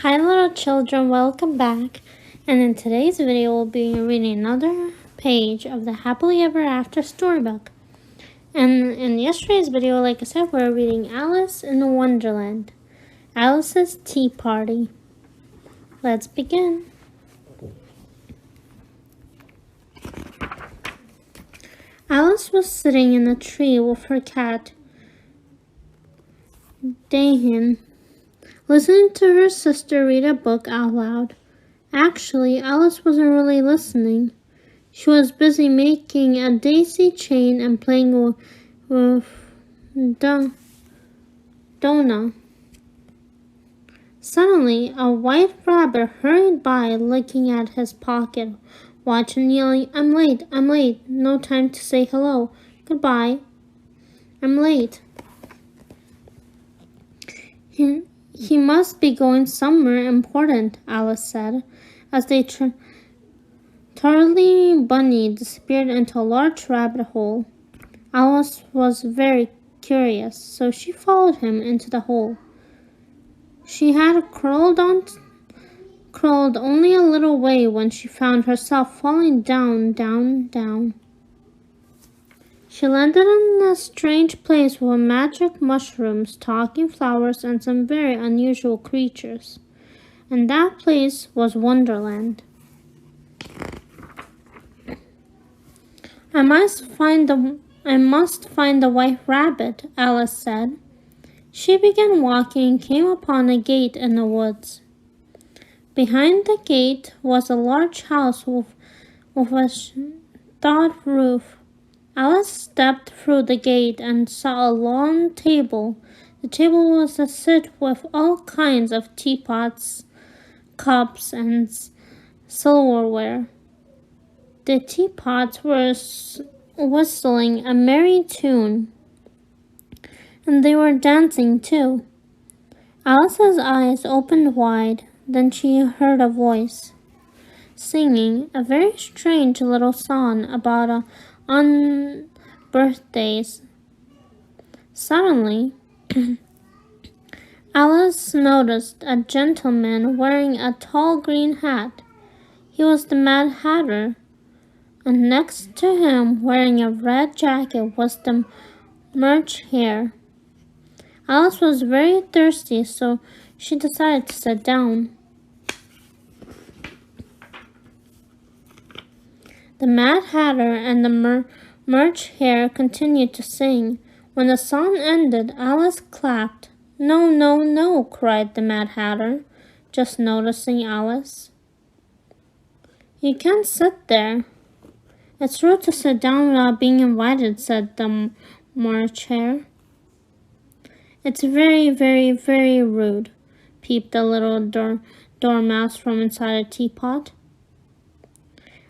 Hi little children, welcome back. And in today's video we'll be reading another page of the Happily Ever After storybook. And in yesterday's video, like I said, we're reading Alice in Wonderland. Alice's Tea Party. Let's begin. Alice was sitting in a tree with her cat, Dahin, listening to her sister read a book out loud. Actually, Alice wasn't really listening. She was busy making a daisy chain and playing with Donna. Suddenly, a white rabbit hurried by, looking at his pocket watch and yelling, I'm late, no time to say hello, goodbye, I'm late. He must be going somewhere important, Alice said, as they Charlie Bunny disappeared into a large rabbit hole. Alice was very curious, so she followed him into the hole. She had crawled only a little way when she found herself falling down. She landed in a strange place with magic mushrooms, talking flowers, and some very unusual creatures. And that place was Wonderland. I must find the white rabbit, Alice said. She began walking and came upon a gate in the woods. Behind the gate was a large house with a thatched roof. Alice stepped through the gate and saw a long table. The table was set with all kinds of teapots, cups, and silverware. The teapots were whistling a merry tune, and they were dancing too. Alice's eyes opened wide. Then she heard a voice singing a very strange little song about birthdays. Suddenly, Alice noticed a gentleman wearing a tall green hat. He was the Mad Hatter, and next to him, wearing a red jacket, was the March Hare. Alice was very thirsty, so she decided to sit down. The Mad Hatter and the March Hare continued to sing. When the song ended, Alice clapped. No, no, no, cried the Mad Hatter, just noticing Alice. You can't sit there. It's rude to sit down without being invited, said the March Hare. It's very, very, very rude, peeped the little dormouse from inside a teapot.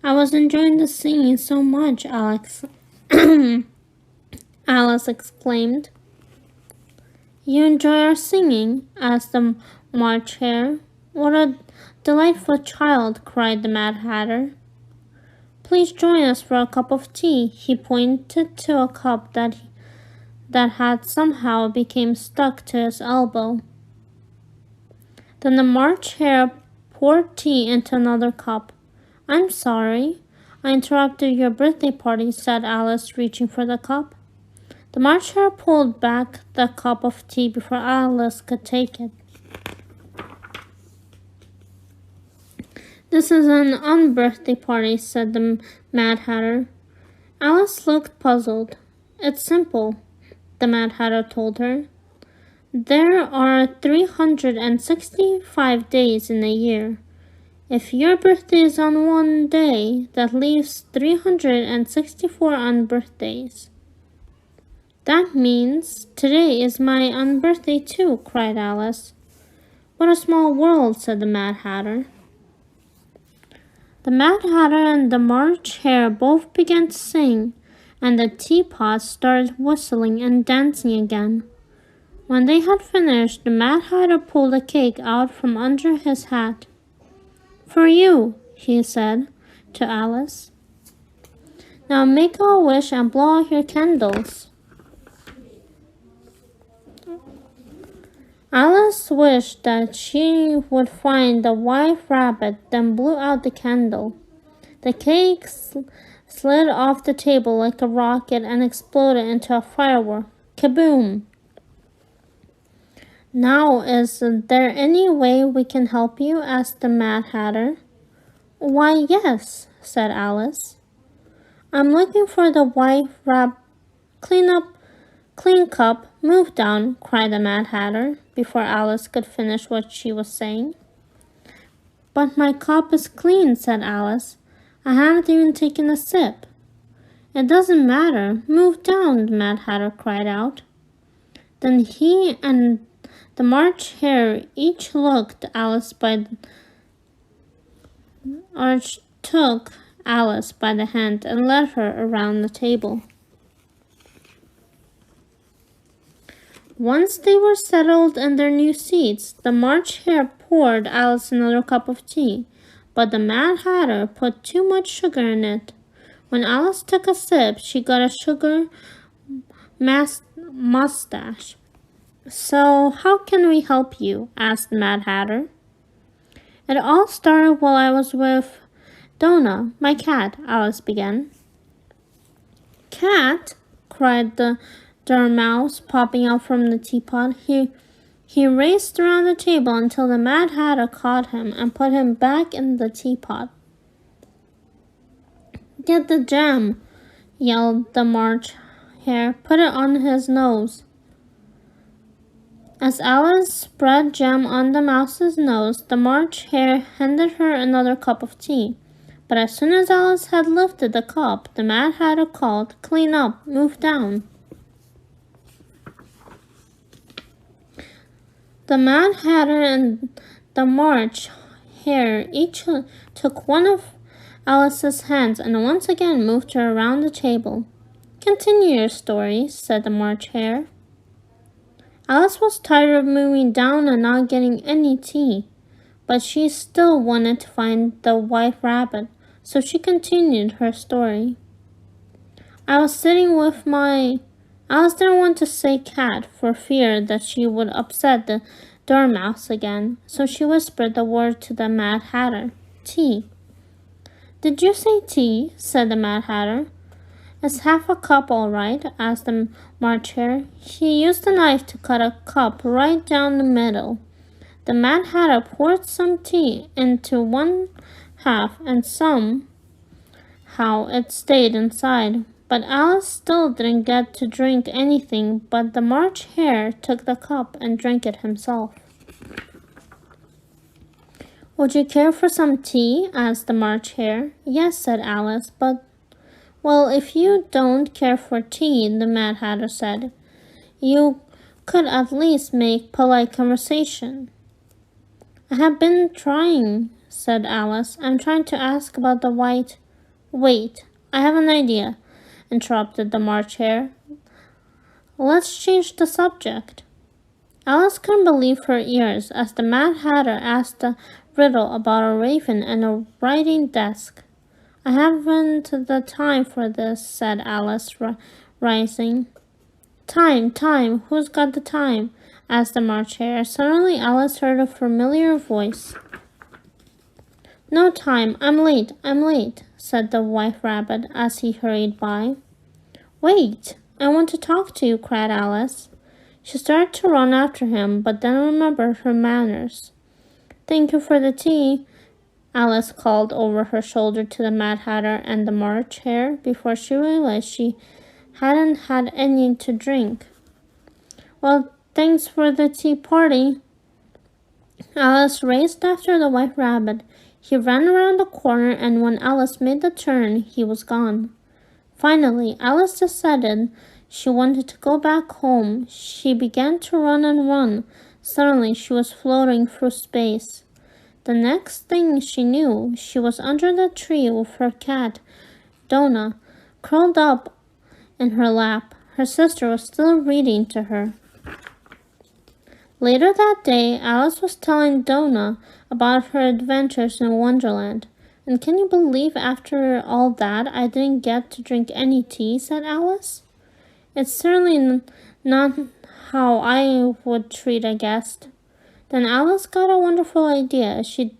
I was enjoying the singing so much, Alice exclaimed. You enjoy our singing? Asked the March Hare. What a delightful child, cried the Mad Hatter. Please join us for a cup of tea. He pointed to a cup that had somehow become stuck to his elbow. Then the March Hare poured tea into another cup. I'm sorry, I interrupted your birthday party, said Alice, reaching for the cup. The March Hare pulled back the cup of tea before Alice could take it. This is an unbirthday party, said the Mad Hatter. Alice looked puzzled. It's simple, the Mad Hatter told her. There are 365 days in a year. If your birthday is on one day, that leaves 364 unbirthdays. That means today is my unbirthday too, cried Alice. What a small world, said the Mad Hatter. The Mad Hatter and the March Hare both began to sing, and the teapots started whistling and dancing again. When they had finished, the Mad Hatter pulled a cake out from under his hat. For you, he said to Alice. Now make a wish and blow out your candles. Alice wished that she would find the white rabbit, then blew out the candle. The cake slid off the table like a rocket and exploded into a firework. Kaboom! Now, is there any way we can help you? Asked the Mad Hatter. Why, yes, said Alice. I'm looking for the white rabbit. Clean cup, move down, cried the Mad Hatter, before Alice could finish what she was saying. But my cup is clean, said Alice. I haven't even taken a sip. It doesn't matter. Move down, the Mad Hatter cried out. Then he and the March Hare each took Alice by the hand and led her around the table. Once they were settled in their new seats, the March Hare poured Alice another cup of tea, but the Mad Hatter put too much sugar in it. When Alice took a sip, she got a sugar mustache. So, how can we help you? Asked the Mad Hatter. It all started while I was with Donna, my cat, Alice began. Cat? Cried the Dormouse, popping out from the teapot. He raced around the table until the Mad Hatter caught him and put him back in the teapot. Get the jam, yelled the March Hare. Put it on his nose. As Alice spread jam on the mouse's nose, the March Hare handed her another cup of tea. But as soon as Alice had lifted the cup, the Mad Hatter called, Clean up, move down. The Mad Hatter and the March Hare each took one of Alice's hands and once again moved her around the table. Continue your story, said the March Hare. Alice was tired of moving down and not getting any tea, but she still wanted to find the white rabbit, so she continued her story. Alice didn't want to say cat for fear that she would upset the Dormouse again, so she whispered the word to the Mad Hatter. Tea. Did you say tea? Said the Mad Hatter. Is half a cup all right? Asked the March Hare. He used a knife to cut a cup right down the middle. The Mad Hatter poured some tea into one half and somehow it stayed inside. But Alice still didn't get to drink anything, but the March Hare took the cup and drank it himself. Would you care for some tea? Asked the March Hare. Yes, said Alice, but, well, if you don't care for tea, the Mad Hatter said, you could at least make polite conversation. I have been trying, said Alice. I'm trying to ask about the white... Wait, I have an idea, interrupted the March Hare. Let's change the subject. Alice couldn't believe her ears as the Mad Hatter asked a riddle about a raven and a writing desk. I haven't the time for this, said Alice, rising. Time, who's got the time? Asked the March Hare. Suddenly Alice heard a familiar voice. No time, I'm late, said the White Rabbit as he hurried by. Wait, I want to talk to you, cried Alice. She started to run after him, but then remembered her manners. Thank you for the tea, Alice called over her shoulder to the Mad Hatter and the March Hare before she realized she hadn't had any to drink. Well, thanks for the tea party. Alice raced after the White Rabbit. He ran around the corner, and when Alice made the turn, he was gone. Finally, Alice decided she wanted to go back home. She began to run and run. Suddenly, she was floating through space. The next thing she knew, she was under the tree with her cat, Donna, curled up in her lap. Her sister was still reading to her. Later that day, Alice was telling Donna about her adventures in Wonderland. And can you believe after all that I didn't get to drink any tea, said Alice. It's certainly not how I would treat a guest. Then Alice got a wonderful idea. She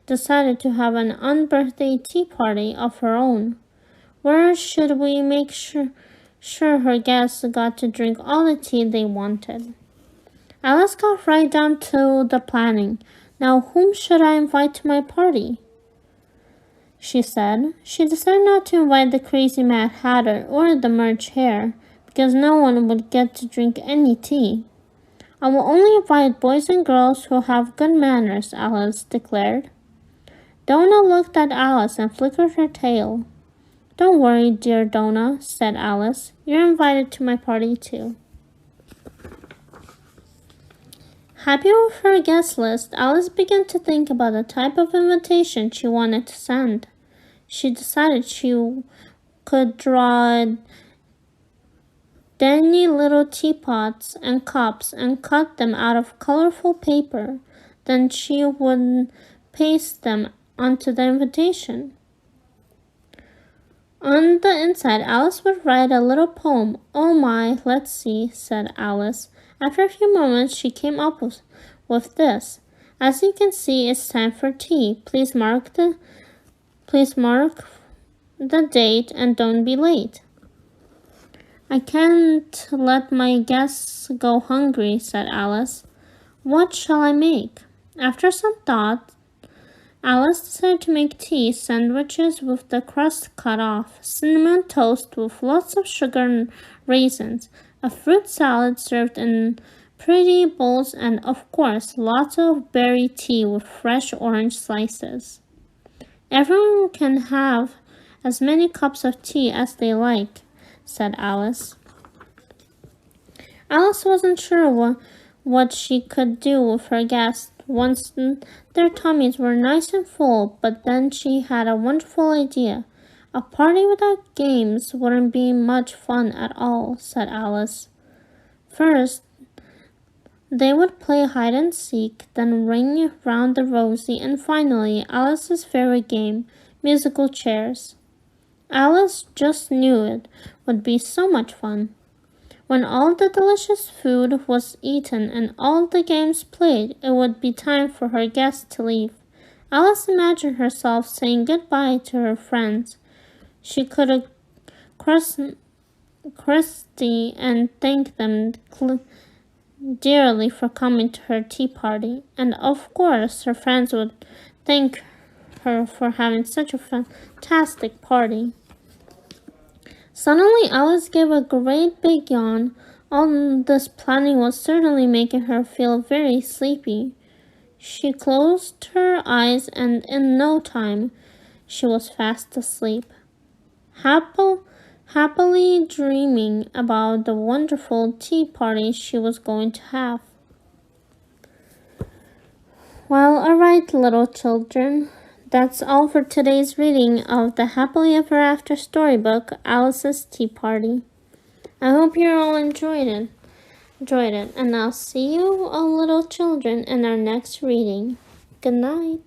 decided to have an unbirthday tea party of her own. Where should we make sure her guests got to drink all the tea they wanted? Alice got right down to the planning. Now, whom should I invite to my party? She said. She decided not to invite the crazy Mad Hatter or the Merch Hare, because no one would get to drink any tea. I will only invite boys and girls who have good manners, Alice declared. Donna looked at Alice and flickered her tail. Don't worry, dear Donna, said Alice. You're invited to my party too. Happy with her guest list, Alice began to think about the type of invitation she wanted to send. She decided she could draw dainty little teapots and cups and cut them out of colorful paper. Then she would paste them onto the invitation. On the inside, Alice would write a little poem. Oh my, let's see, said Alice. After a few moments, she came up with this. As you can see, it's time for tea. Please mark the date and don't be late. I can't let my guests go hungry, said Alice. What shall I make? After some thought, Alice decided to make tea sandwiches with the crust cut off, cinnamon toast with lots of sugar and raisins, a fruit salad served in pretty bowls, and of course, lots of berry tea with fresh orange slices. Everyone can have as many cups of tea as they like, said Alice. Alice wasn't sure what she could do with her guests once their tummies were nice and full, but then she had a wonderful idea. A party without games wouldn't be much fun at all, said Alice. First, they would play hide and seek, then ring round the rosy, and finally, Alice's favorite game, musical chairs. Alice just knew it would be so much fun. When all the delicious food was eaten and all the games played, it would be time for her guests to leave. Alice imagined herself saying goodbye to her friends. She could have Christy and thank them dearly for coming to her tea party, and of course her friends would thank her for having such a fantastic party. Suddenly Alice gave a great big yawn. All this planning was certainly making her feel very sleepy. She closed her eyes and in no time she was fast asleep, happily dreaming about the wonderful tea party she was going to have. Well, alright, little children. That's all for today's reading of the Happily Ever After storybook, Alice's Tea Party. I hope you all enjoyed it, and I'll see you, all little children, in our next reading. Good night.